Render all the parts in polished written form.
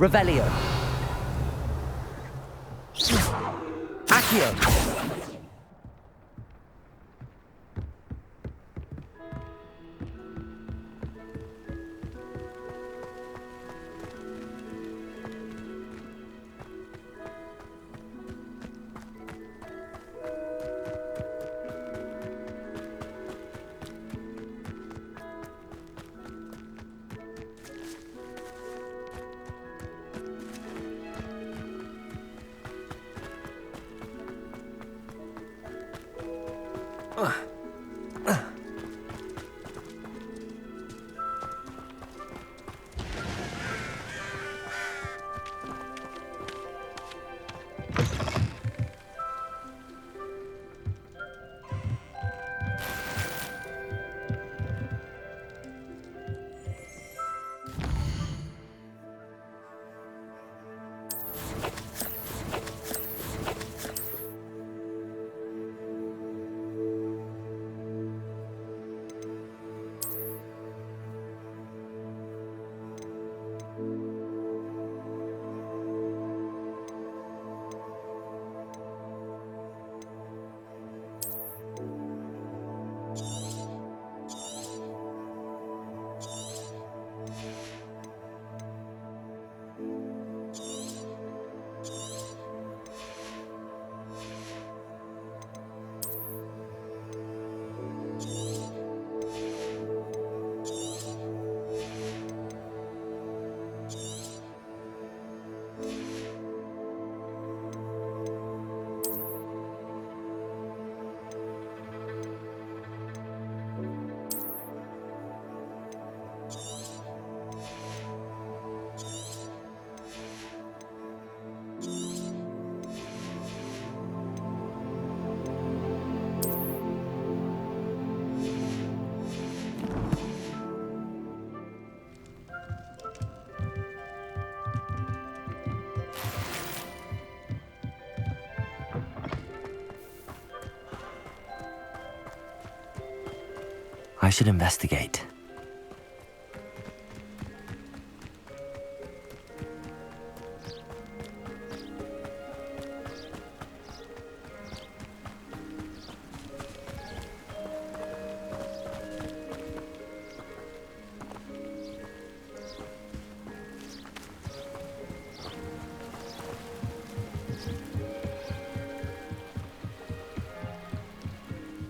Revelio. Accio. I should investigate.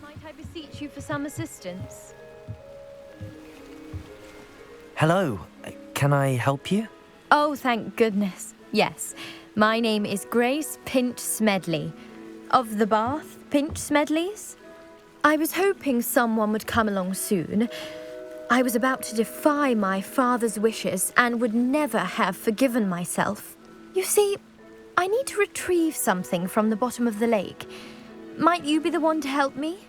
Might I beseech you for some assistance? Hello, can I help you? Oh, thank goodness. Yes. My name is Grace Pinch Smedley. Of the Bath Pinch Smedleys? I was hoping someone would come along soon. I was about to defy my father's wishes and would never have forgiven myself. You see, I need to retrieve something from the bottom of the lake. Might you be the one to help me?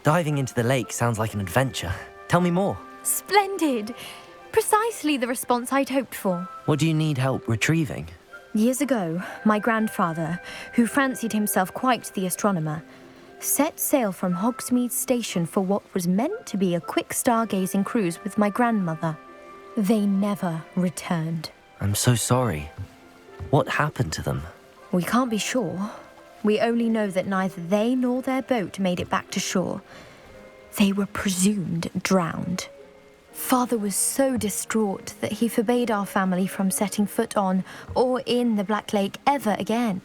Diving into the lake sounds like an adventure. Tell me more. Splendid! Precisely the response I'd hoped for. What do you need help retrieving? Years ago, my grandfather, who fancied himself quite the astronomer, set sail from Hogsmeade Station for what was meant to be a quick stargazing cruise with my grandmother. They never returned. I'm so sorry. What happened to them? We can't be sure. We only know that neither they nor their boat made it back to shore. They were presumed drowned. Father was so distraught that he forbade our family from setting foot on or in the Black Lake ever again.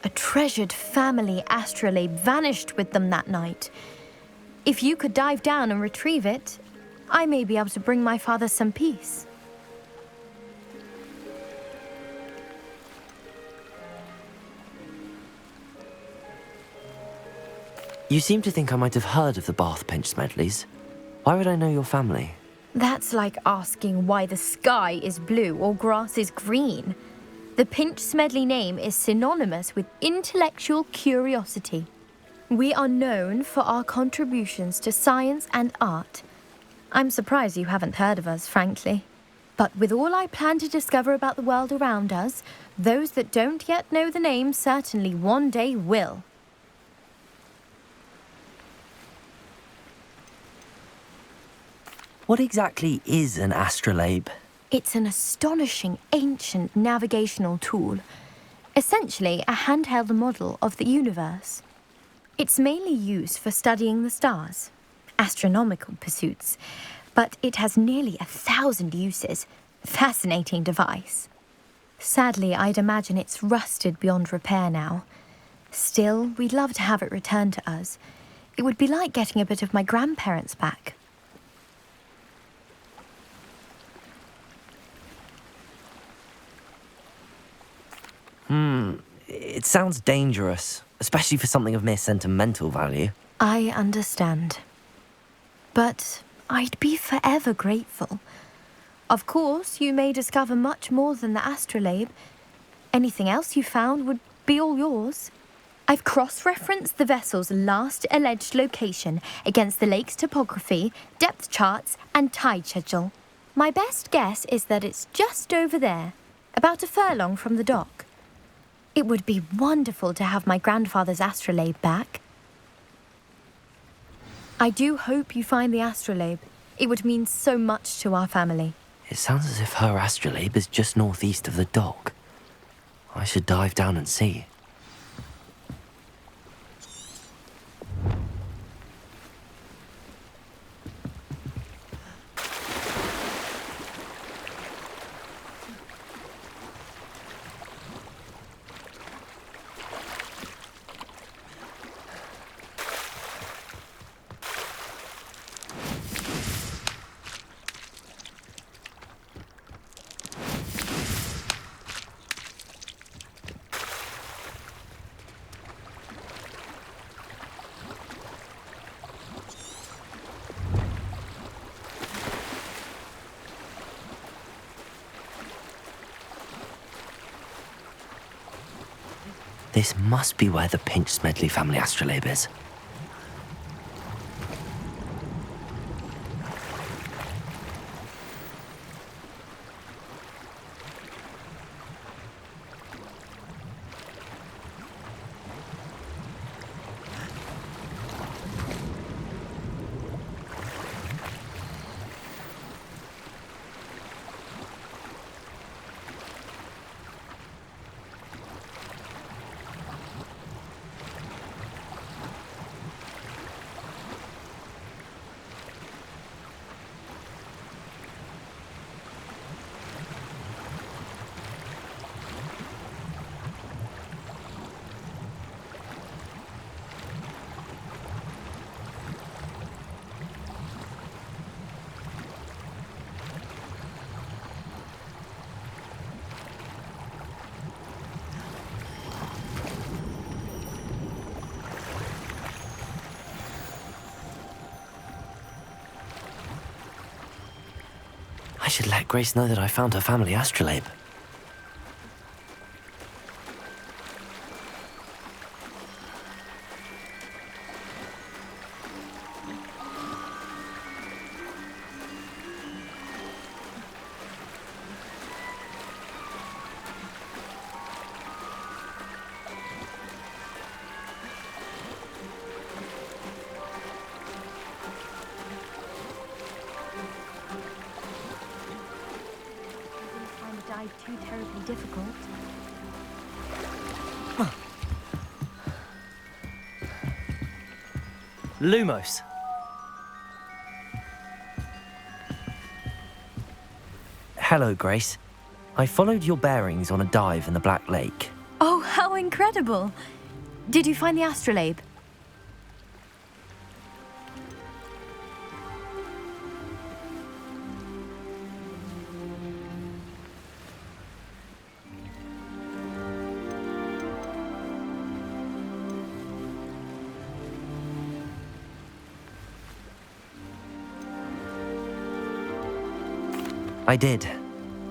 A treasured family astrolabe vanished with them that night. If you could dive down and retrieve it, I may be able to bring my father some peace. You seem to think I might have heard of the Bath Pinch Smedleys. Why would I know your family? That's like asking why the sky is blue or grass is green. The Pinch Smedley name is synonymous with intellectual curiosity. We are known for our contributions to science and art. I'm surprised you haven't heard of us, frankly. But with all I plan to discover about the world around us, those that don't yet know the name certainly one day will. What exactly is an astrolabe? It's an astonishing ancient navigational tool, essentially a handheld model of the universe. It's mainly used for studying the stars, astronomical pursuits, but it has nearly 1,000 uses. Fascinating device. Sadly, I'd imagine it's rusted beyond repair now. Still, we'd love to have it returned to us. It would be like getting a bit of my grandparents back. It sounds dangerous, especially for something of mere sentimental value. I understand. But I'd be forever grateful. Of course, you may discover much more than the astrolabe. Anything else you found would be all yours. I've cross-referenced the vessel's last alleged location against the lake's topography, depth charts, and tide schedule. My best guess is that it's just over there, about a furlong from the dock. It would be wonderful to have my grandfather's astrolabe back. I do hope you find the astrolabe. It would mean so much to our family. It sounds as if her astrolabe is just northeast of the dock. I should dive down and see. This must be where the Pinch-Smedley family astrolabe is. I should let Grace know that I found her family astrolabe. Too terribly difficult. Lumos. Hello, Grace. I followed your bearings on a dive in the Black Lake. Oh, how incredible! Did you find the astrolabe? I did.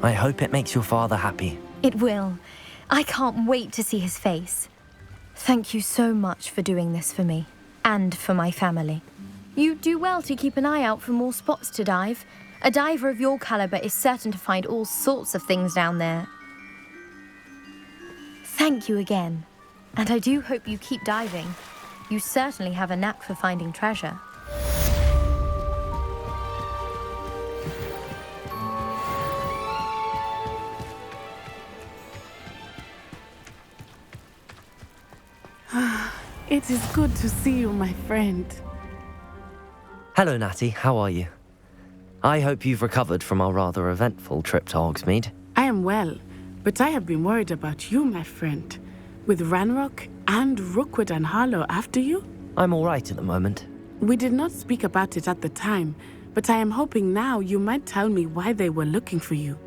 I hope it makes your father happy. It will. I can't wait to see his face. Thank you so much for doing this for me, and for my family. You do well to keep an eye out for more spots to dive. A diver of your caliber is certain to find all sorts of things down there. Thank you again, and I do hope you keep diving. You certainly have a knack for finding treasure. It is good to see you, my friend. Hello, Natty. How are you? I hope you've recovered from our rather eventful trip to Hogsmeade. I am well, but I have been worried about you, my friend. With Ranrock and Rookwood and Harlow after you? I'm all right at the moment. We did not speak about it at the time, but I am hoping now you might tell me why they were looking for you.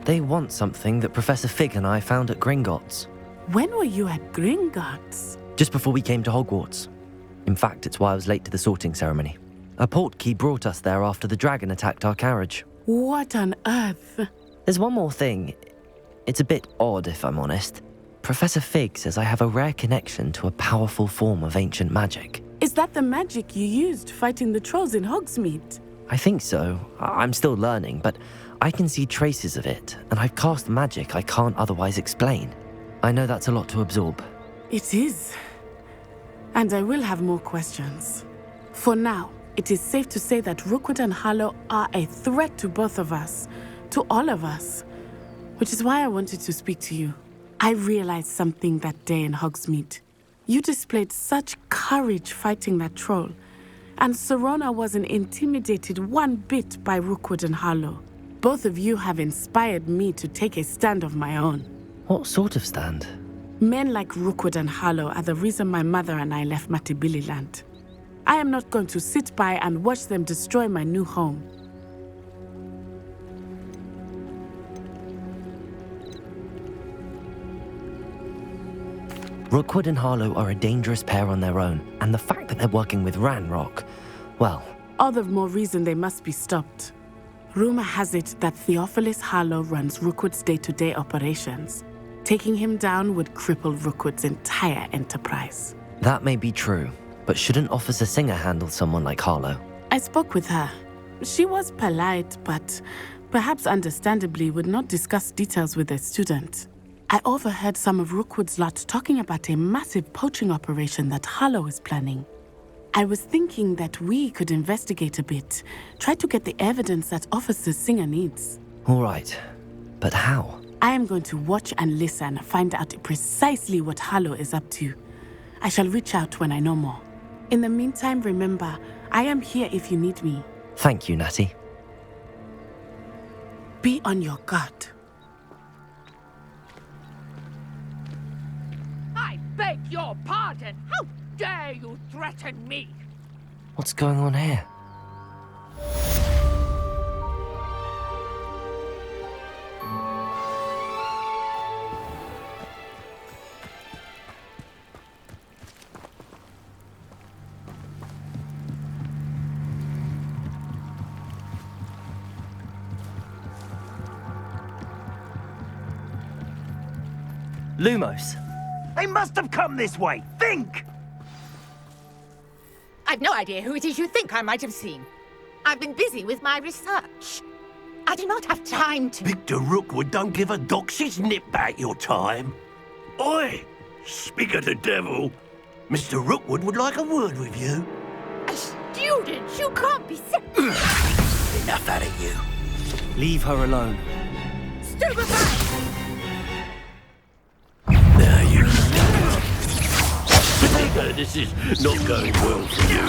They want something that Professor Fig and I found at Gringotts. When were you at Gringotts? Just before we came to Hogwarts. In fact, it's why I was late to the sorting ceremony. A portkey brought us there after the dragon attacked our carriage. What on earth? There's one more thing. It's a bit odd, if I'm honest. Professor Fig says I have a rare connection to a powerful form of ancient magic. Is that the magic you used fighting the trolls in Hogsmeade? I think so. I'm still learning, but I can see traces of it, and I've cast magic I can't otherwise explain. I know that's a lot to absorb. It is. And I will have more questions. For now, it is safe to say that Rookwood and Harlow are a threat to both of us, to all of us, which is why I wanted to speak to you. I realized something that day in Hogsmeade. You displayed such courage fighting that troll, and Serona wasn't intimidated one bit by Rookwood and Harlow. Both of you have inspired me to take a stand of my own. What sort of stand? Men like Rookwood and Harlow are the reason my mother and I left Matibili land. I am not going to sit by and watch them destroy my new home. Rookwood and Harlow are a dangerous pair on their own, and the fact that they're working with Ranrock, well... All the more reason they must be stopped. Rumor has it that Theophilus Harlow runs Rookwood's day-to-day operations. Taking him down would cripple Rookwood's entire enterprise. That may be true, but shouldn't Officer Singer handle someone like Harlow? I spoke with her. She was polite, but perhaps understandably would not discuss details with a student. I overheard some of Rookwood's lot talking about a massive poaching operation that Harlow is planning. I was thinking that we could investigate a bit, try to get the evidence that Officer Singer needs. All right, but how? I am going to watch and listen, find out precisely what Harlow is up to. I shall reach out when I know more. In the meantime, remember, I am here if you need me. Thank you, Natty. Be on your guard. I beg your pardon! How dare you threaten me? What's going on here? Lumos. They must have come this way. Think! I've no idea who it is you think I might have seen. I've been busy with my research. I do not have time to... Victor Rookwood don't give a doxy's nip back your time. Oi! Speak of the devil. Mr. Rookwood would like a word with you. A student? You can't be sick. Enough out of you. Leave her alone. Stupefy! Now you stand. This is not going well for you.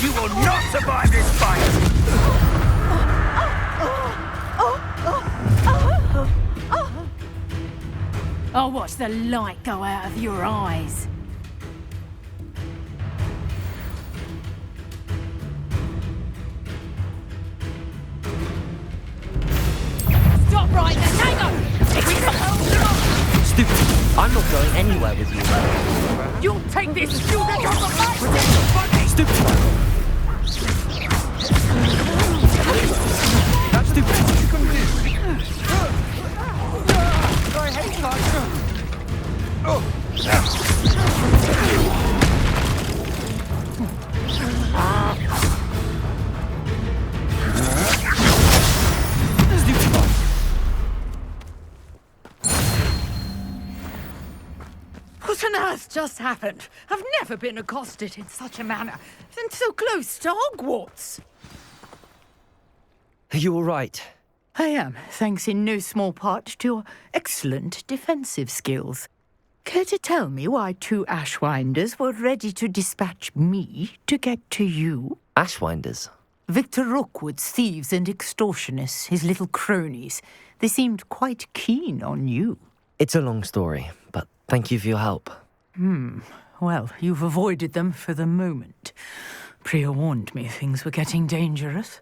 You will not survive this fight! I'll watch the light go out of your eyes. Stop right there, Tango! Stupid! I'm not going anywhere with you. You'll take this student off the mat! Stupid! That's stupid! What you gonna do? I hate that! just happened? I've never been accosted in such a manner, and so close to Hogwarts. Are you all right? I am, thanks in no small part to your excellent defensive skills. Care to tell me why 2 Ashwinders were ready to dispatch me to get to you? Ashwinders? Victor Rookwood's thieves and extortionists, his little cronies. They seemed quite keen on you. It's a long story, but thank you for your help. Well, you've avoided them for the moment. Priya warned me things were getting dangerous.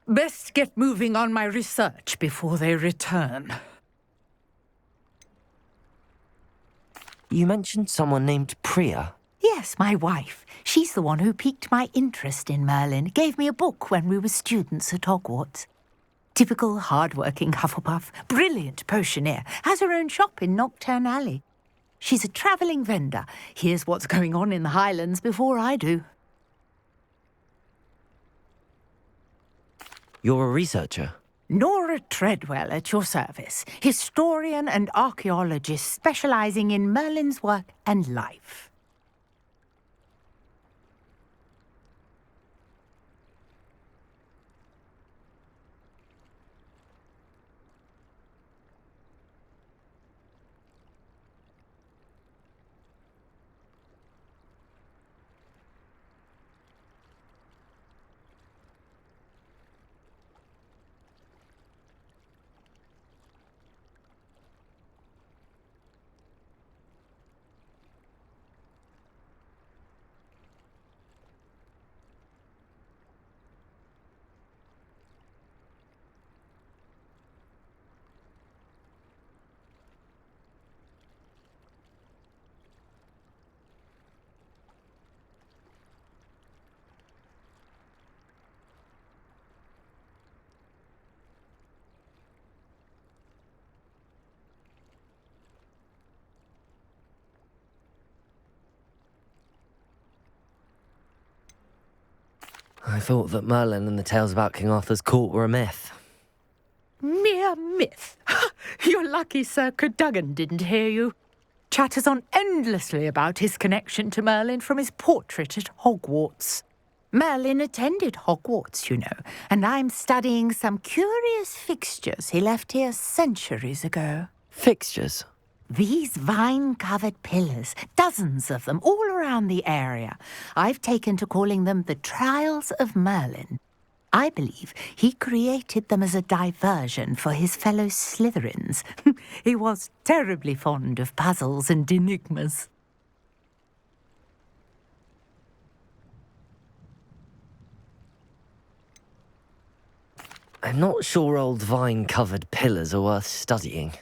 Best get moving on my research before they return. You mentioned someone named Priya. Yes, my wife. She's the one who piqued my interest in Merlin. Gave me a book when we were students at Hogwarts. Typical hard-working Hufflepuff, brilliant potioneer, has her own shop in Knockturn Alley. She's a travelling vendor. Hears what's going on in the Highlands before I do. You're a researcher? Nora Treadwell at your service, historian and archaeologist specialising in Merlin's work and life. I thought that Merlin and the tales about King Arthur's court were a myth. Mere myth. You're lucky Sir Cadogan didn't hear you. Chatters on endlessly about his connection to Merlin from his portrait at Hogwarts. Merlin attended Hogwarts, you know, and I'm studying some curious fixtures he left here centuries ago. Fixtures? These vine-covered pillars, dozens of them, all around the area. I've taken to calling them the Trials of Merlin. I believe he created them as a diversion for his fellow Slytherins. He was terribly fond of puzzles and enigmas. I'm not sure old vine-covered pillars are worth studying.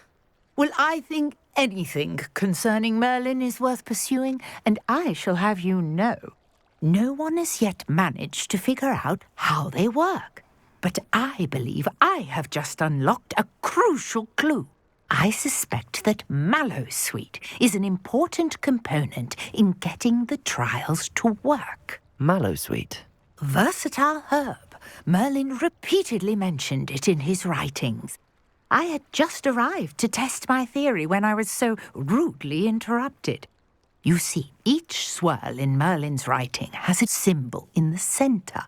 Well, I think anything concerning Merlin is worth pursuing, and I shall have you know, no one has yet managed to figure out how they work. But I believe I have just unlocked a crucial clue. I suspect that Mallowsweet is an important component in getting the trials to work. Mallowsweet? Versatile herb. Merlin repeatedly mentioned it in his writings. I had just arrived to test my theory when I was so rudely interrupted. You see, each swirl in Merlin's writing has a symbol in the centre.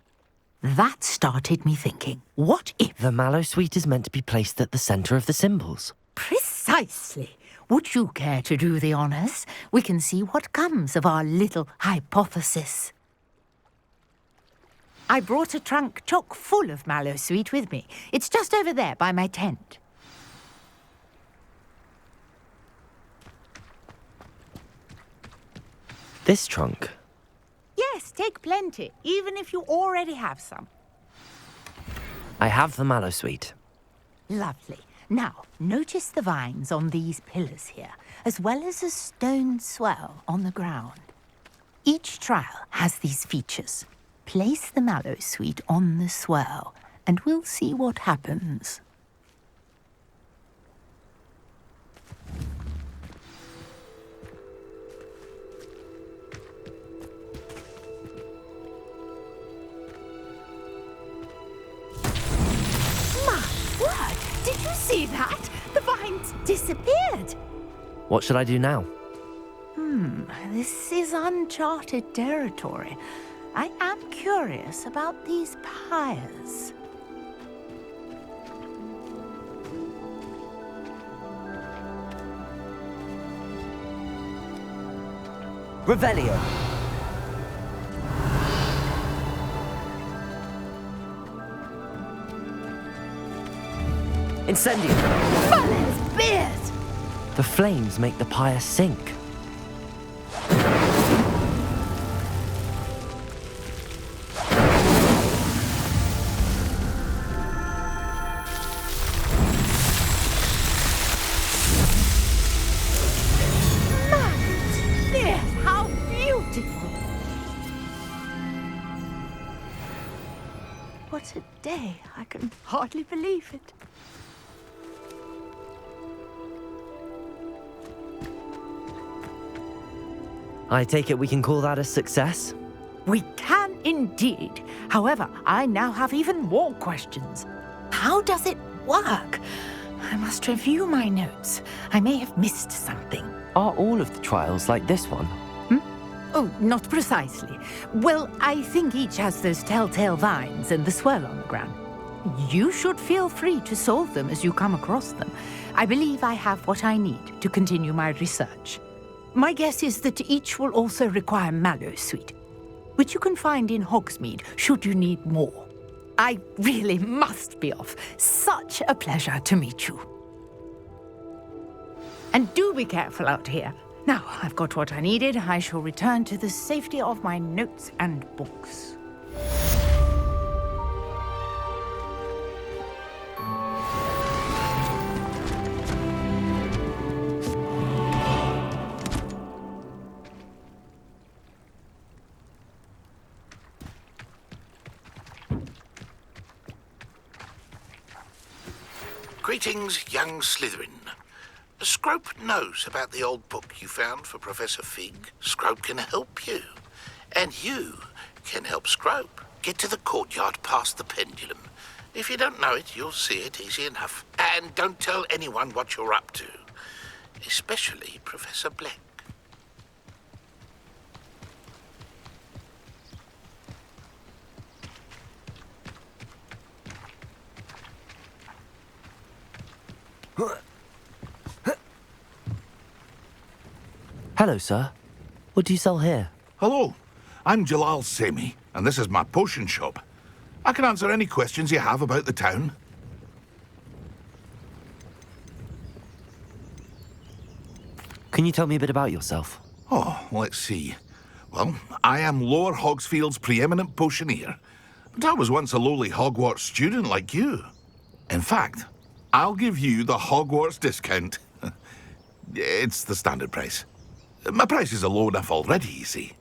That started me thinking, what if... The Mallowsweet is meant to be placed at the centre of the symbols. Precisely. Would you care to do the honours? We can see what comes of our little hypothesis. I brought a trunk chock full of Mallowsweet with me. It's just over there by my tent. This trunk? Yes, take plenty, even if you already have some. I have the Mallowsweet. Lovely. Now, notice the vines on these pillars here, as well as a stone swell on the ground. Each trial has these features. Place the Mallowsweet on the swell, and we'll see what happens. Did you see that? The vines disappeared. What should I do now? This is uncharted territory. I am curious about these pyres. Revelio. Incendio. Merlin's beard! The flames make the pyre sink. Merlin's beard! How beautiful! What a day. I can hardly believe it. I take it we can call that a success? We can indeed. However, I now have even more questions. How does it work? I must review my notes. I may have missed something. Are all of the trials like this one? Oh, not precisely. Well, I think each has those telltale vines and the swirl on the ground. You should feel free to solve them as you come across them. I believe I have what I need to continue my research. My guess is that each will also require mallow sweet, which you can find in Hogsmeade should you need more. I really must be off. Such a pleasure to meet you. And do be careful out here. Now, I've got what I needed. I shall return to the safety of my notes and books. Greetings, young Slytherin. Scrope knows about the old book you found for Professor Fig. Scrope can help you. And you can help Scrope get to the courtyard past the pendulum. If you don't know it, you'll see it easy enough. And don't tell anyone what you're up to. Especially Professor Black. Hello, sir. What do you sell here? Hello, I'm Jalal Semi, and this is my potion shop. I can answer any questions you have about the town. Can you tell me a bit about yourself? Oh, let's see. Well, I am Lower Hogsfield's preeminent potioneer. But I was once a lowly Hogwarts student like you. In fact, I'll give you the Hogwarts discount. It's the standard price. My prices are low enough already, you see.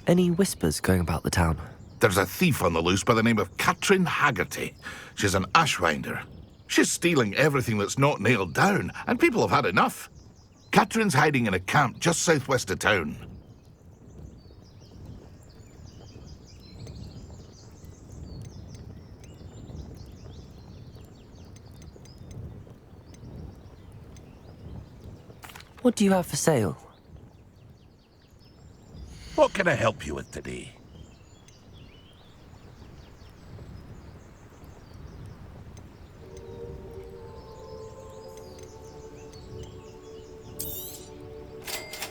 Any whispers going about the town? There's a thief on the loose by the name of Catrin Haggerty. She's an ashwinder. She's stealing everything that's not nailed down, and people have had enough. Catrin's hiding in a camp just southwest of town. What do you have for sale? What can I help you with today?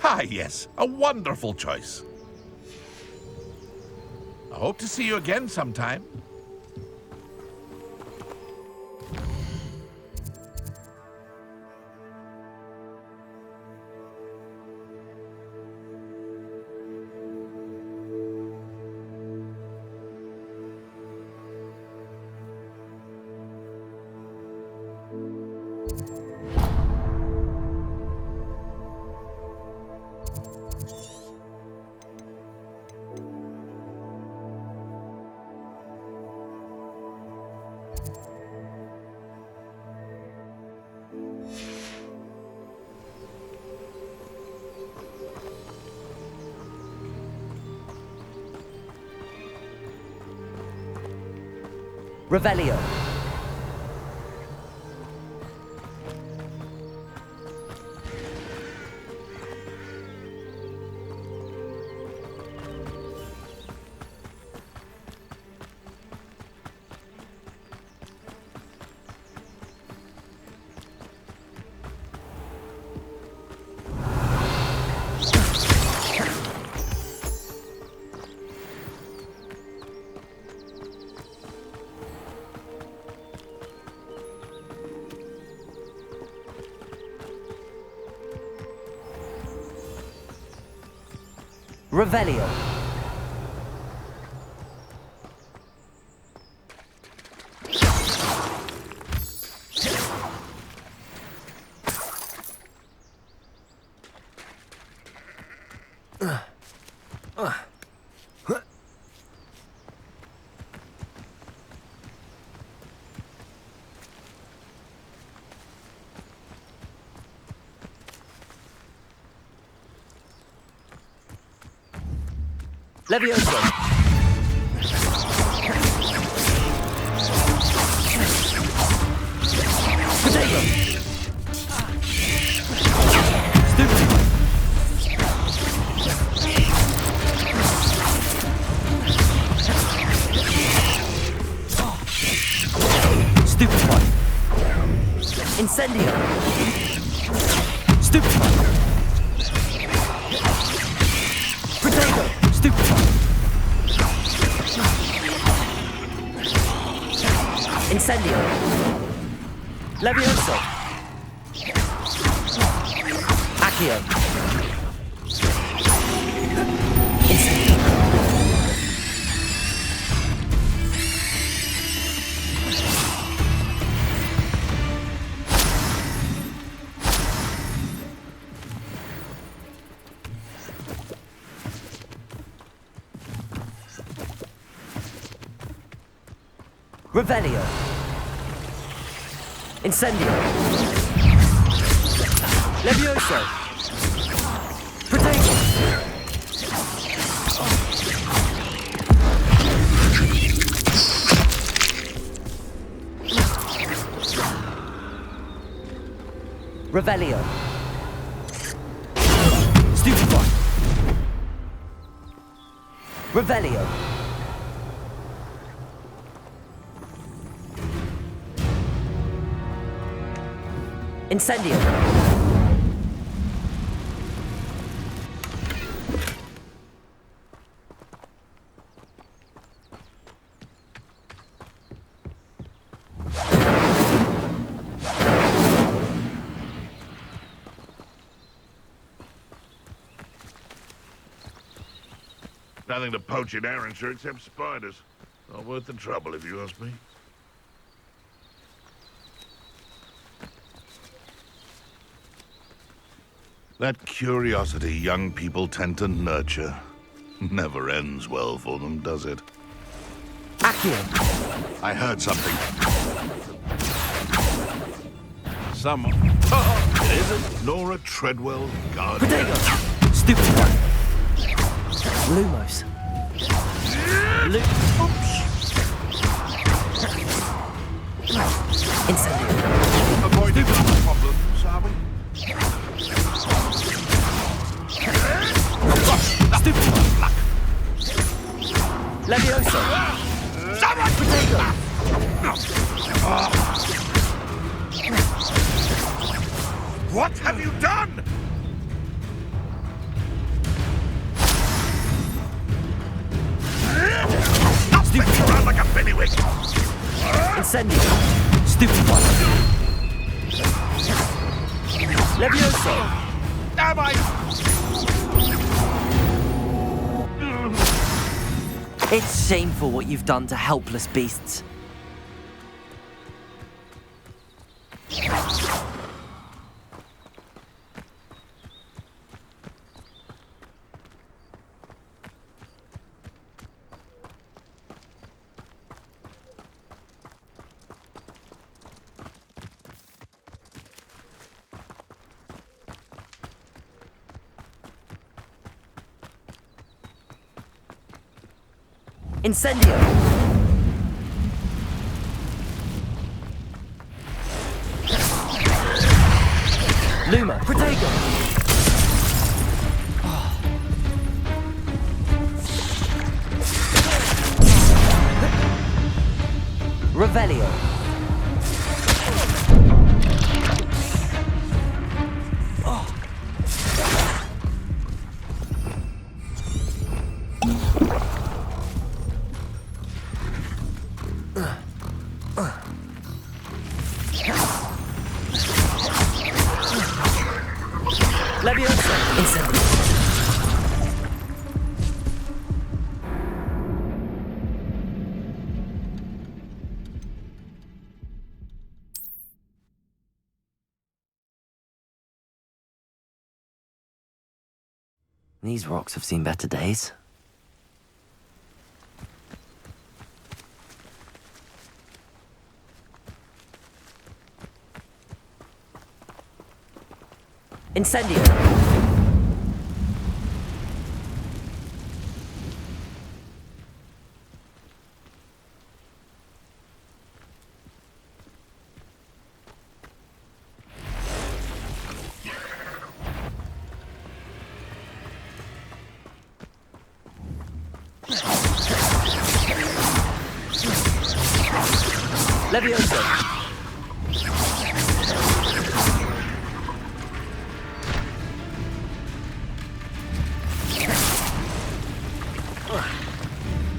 Ah, yes, a wonderful choice. I hope to see you again sometime. Revelio. Revelio. Levioso. Potato. Stupid. Stupid one. Incendio. Stupid one. Potato. Stupid one. Incendio. Levioso. Accio. Incendio. Revelio. Incendio. Levioso. Potato. Revelio. Stupid one. Revelio. Incendio. Nothing to poach in Arrynshire except spiders. Not worth the trouble, if you ask me. That curiosity young people tend to nurture never ends well for them, does it? Accio. I heard something. Someone. It isn't Nora Treadwell's guardian. Potato. Stupid one. Lumos. Oops. Incendio. Avoiding other problems, are we? Stupid one. Levioso. Potato. What have you done? Stupid Around like a bennywig. Incendio. Stupid one. Levioso. Am I? It's shameful what you've done to helpless beasts. Incendio. Luma. Protego. Revelio. Levioso. Incendio. These rocks have seen better days. Incendio! Levioso!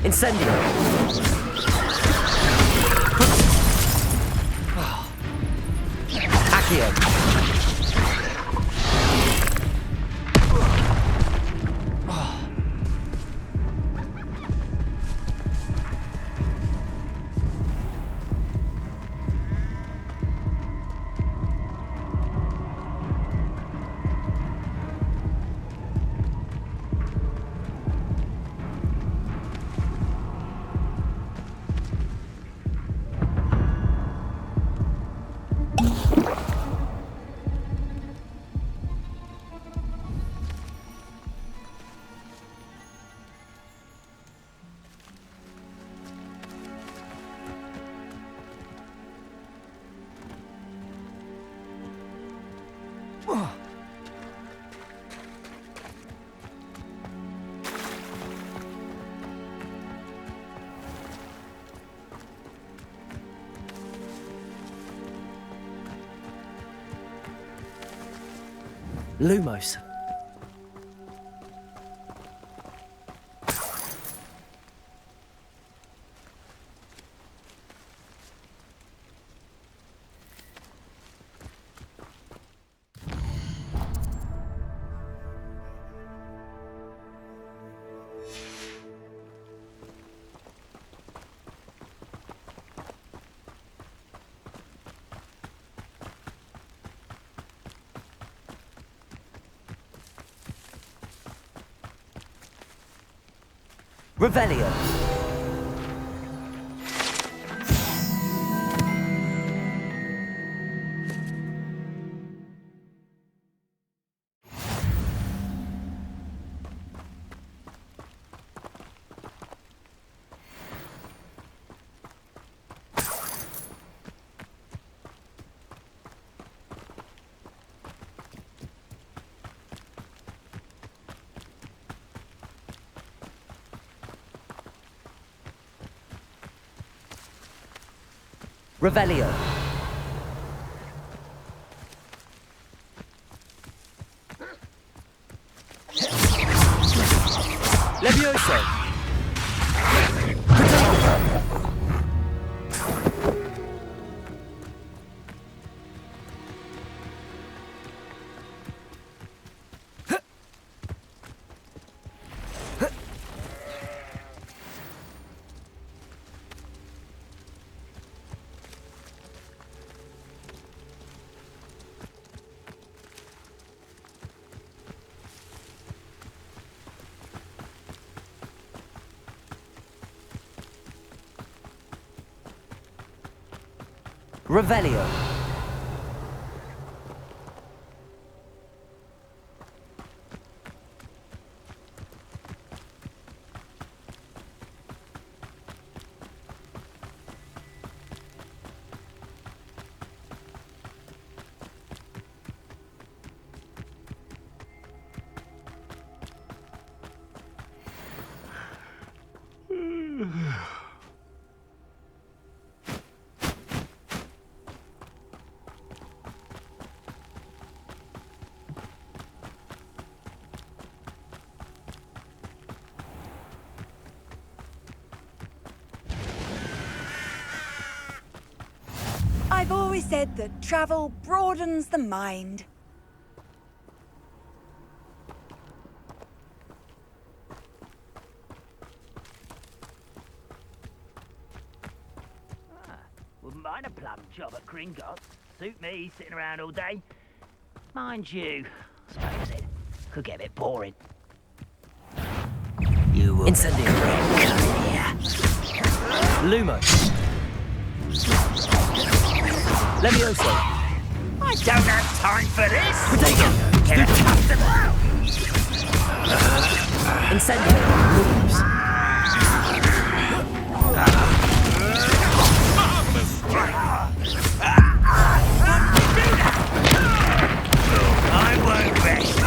Incendio! Accio! Lumos. Revelio. Revelio. Levioso. Revelio. I've always said that travel broadens the mind. Wouldn't mind a plum job at Gringotts. Suit me, sitting around all day. Mind you, I suppose it could get a bit boring. Incendio. Lumo. Levioso. I don't have time for this! Potato. Get accustomed! Incendio. I won't rest.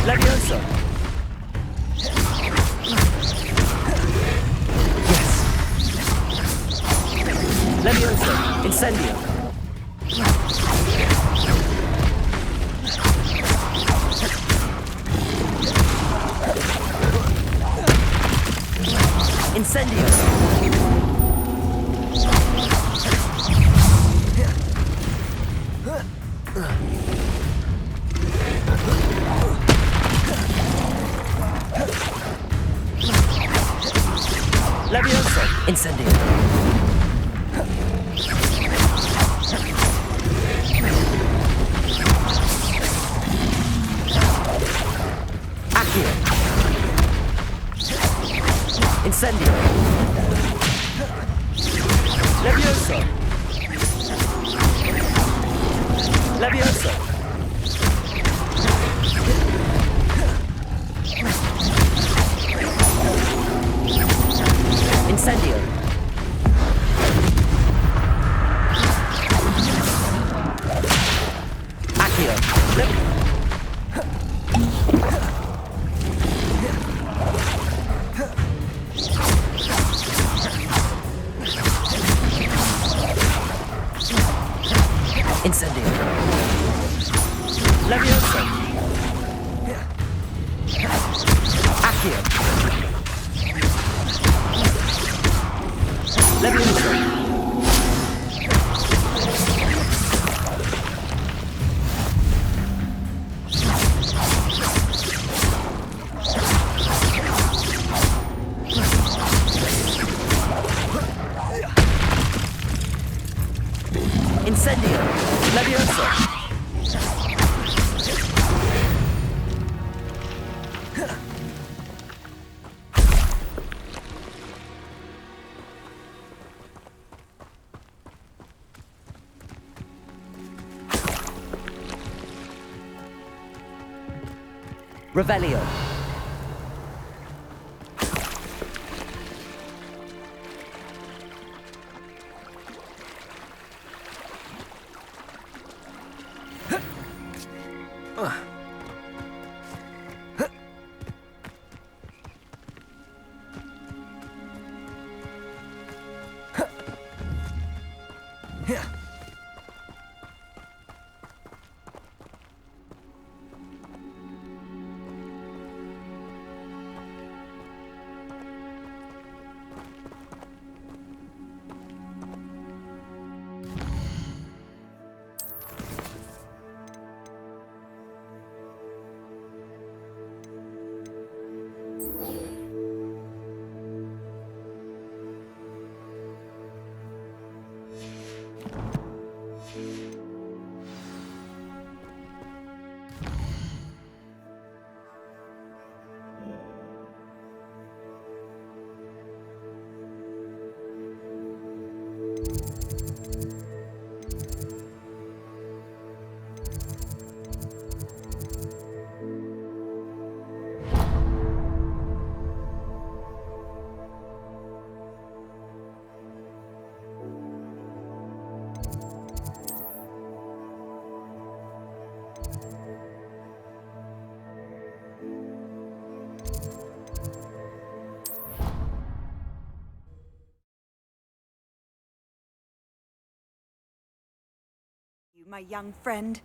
Levioso. Yes. Levioso. Incendio. Incendio. Levioso. Incendio. Accio. Incendio. Levioso. Levioso. Incendio. Accio. Incendio. Levioso. Accio. Levioso. Incendio. Levioso. Revelio. you, my young friend.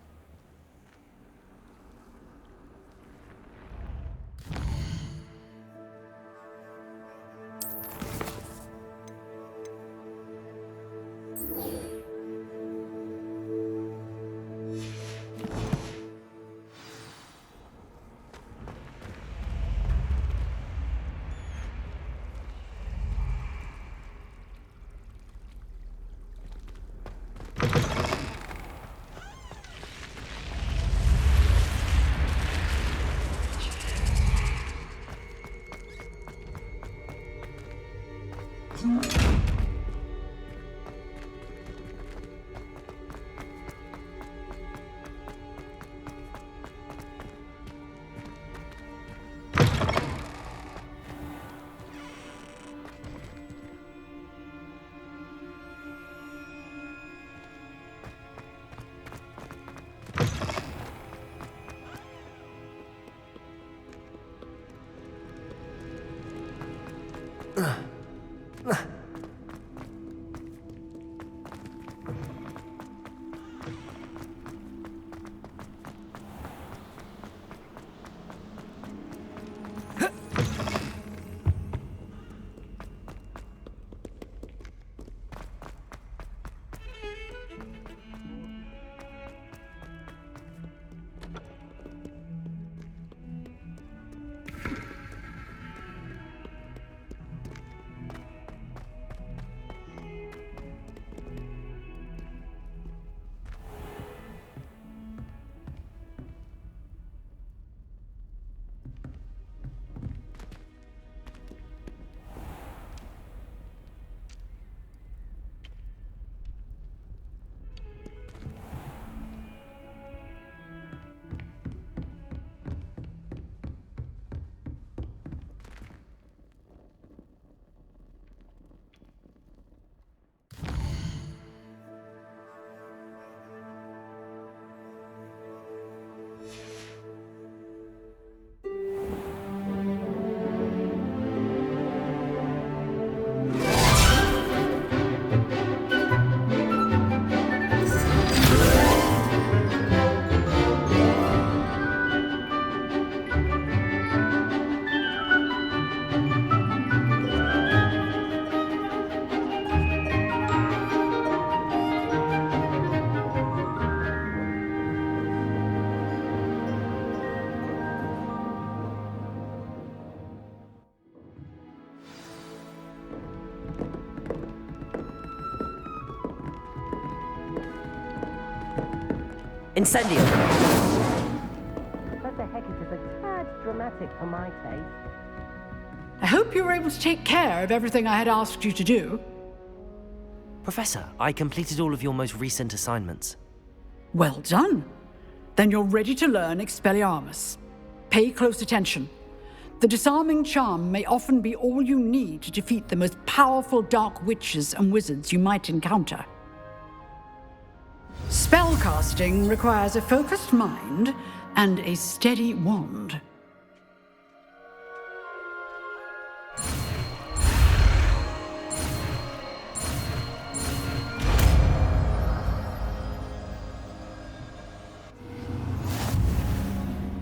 Incendio! What the heck is a tad dramatic for my taste? I hope you were able to take care of everything I had asked you to do. Professor, I completed all of your most recent assignments. Well done. Then you're ready to learn Expelliarmus. Pay close attention. The disarming charm may often be all you need to defeat the most powerful dark witches and wizards you might encounter. Spellcasting requires a focused mind and a steady wand.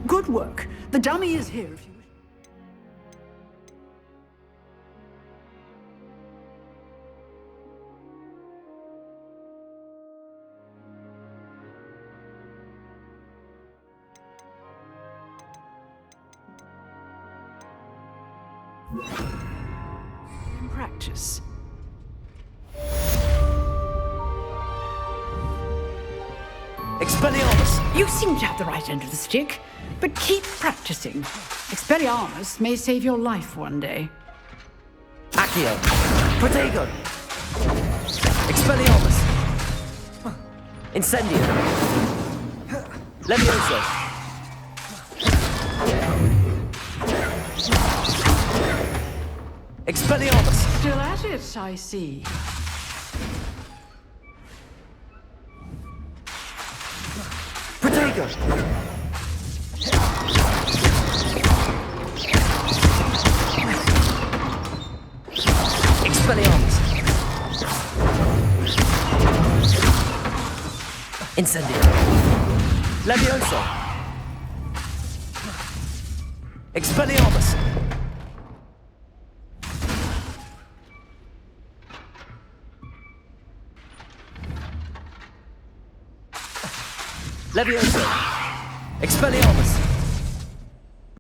Good work. The dummy is here if you wish. In practice. Expelliarmus! You seem to have the right end of the stick, but keep practicing. Expelliarmus may save your life one day. Accio! Protego! Expelliarmus! Incendio! Levioso! Expelliarmus! Still at it, I see. Protego! Expelliarmus! Incendio. Levioso. Expelliarmus. Levioso. Expelliarmus.